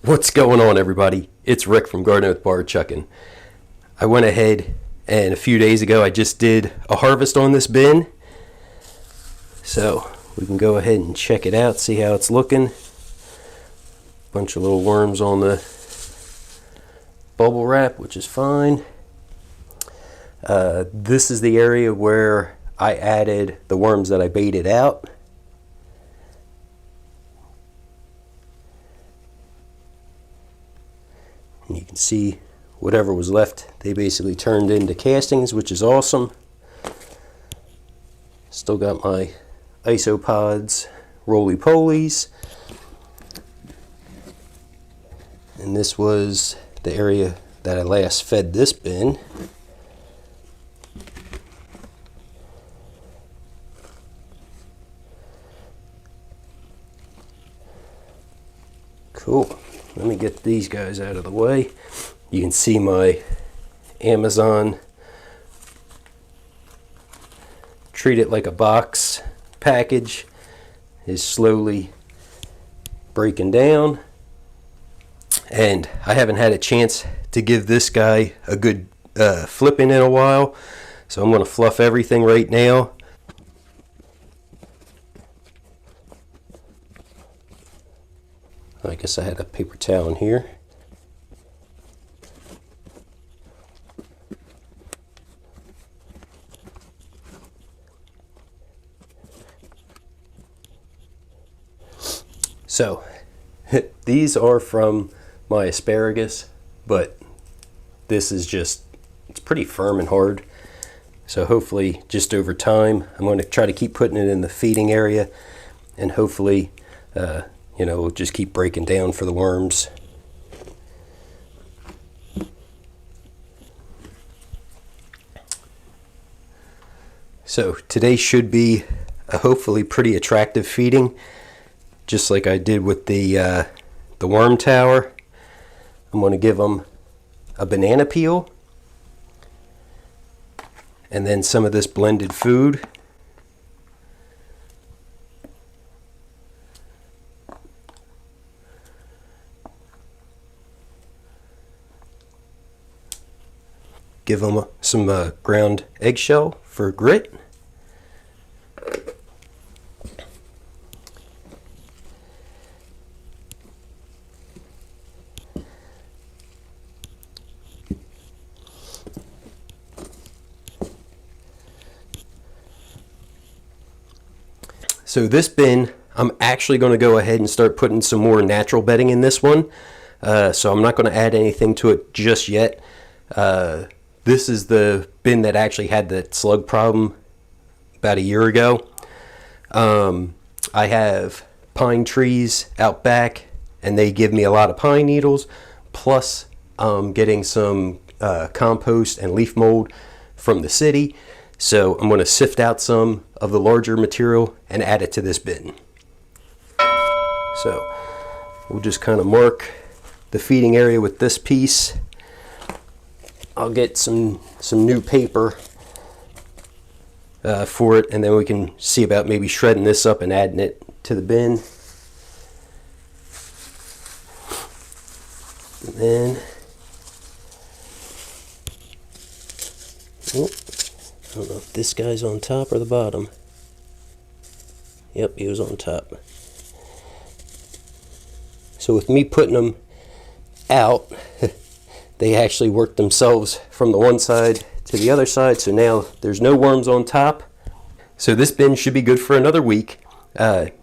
What's going on, everybody? It's Rick from Gardening with Barchuckin. I went ahead and a few days ago I just did a harvest on this bin. So we can go ahead and check it out, see how it's looking. Bunch of little worms on the bubble wrap, which is fine. This is the area where I added the worms that I baited out. And you can see whatever was left, they basically turned into castings, which is awesome. Still got my isopods, roly-polies. And this was the area that I last fed this bin. Cool. Let me get these guys out of the way. You can see my Amazon treat it like a box package is slowly breaking down, and I haven't had a chance to give this guy a good flipping in a while, so I'm going to fluff everything right now. I guess I had a paper towel in here. So these are from my asparagus, but this is just, it's pretty firm and hard. So hopefully just over time, I'm going to try to keep putting it in the feeding area, and hopefully you know, we'll just keep breaking down for the worms. So today should be a hopefully pretty attractive feeding, just like I did with the worm tower. I'm going to give them a banana peel and then some of this blended food. Give them some ground eggshell for grit. So this bin, I'm actually going to go ahead and start putting some more natural bedding in this one. So I'm not going to add anything to it just yet. This is the bin that actually had that slug problem about a year ago. I have pine trees out back, and they give me a lot of pine needles, plus getting some compost and leaf mold from the city. So I'm going to sift out some of the larger material and add it to this bin. So we'll just kind of mark the feeding area with this piece. I'll get some new paper for it, and then we can see about maybe shredding this up and adding it to the bin. And then, oh, I don't know if this guy's on top or the bottom. Yep, he was on top. So with me putting them out, they actually worked themselves from the one side to the other side, so now there's no worms on top. So this bin should be good for another week.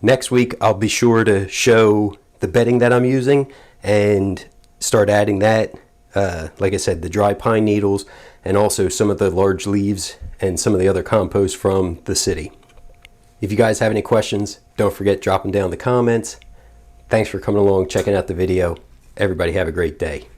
Next week I'll be sure to show the bedding that I'm using and start adding that. Like I said, the dry pine needles and also some of the large leaves and some of the other compost from the city. If you guys have any questions, don't forget, drop them down in the comments. Thanks for coming along, checking out the video. Everybody have a great day.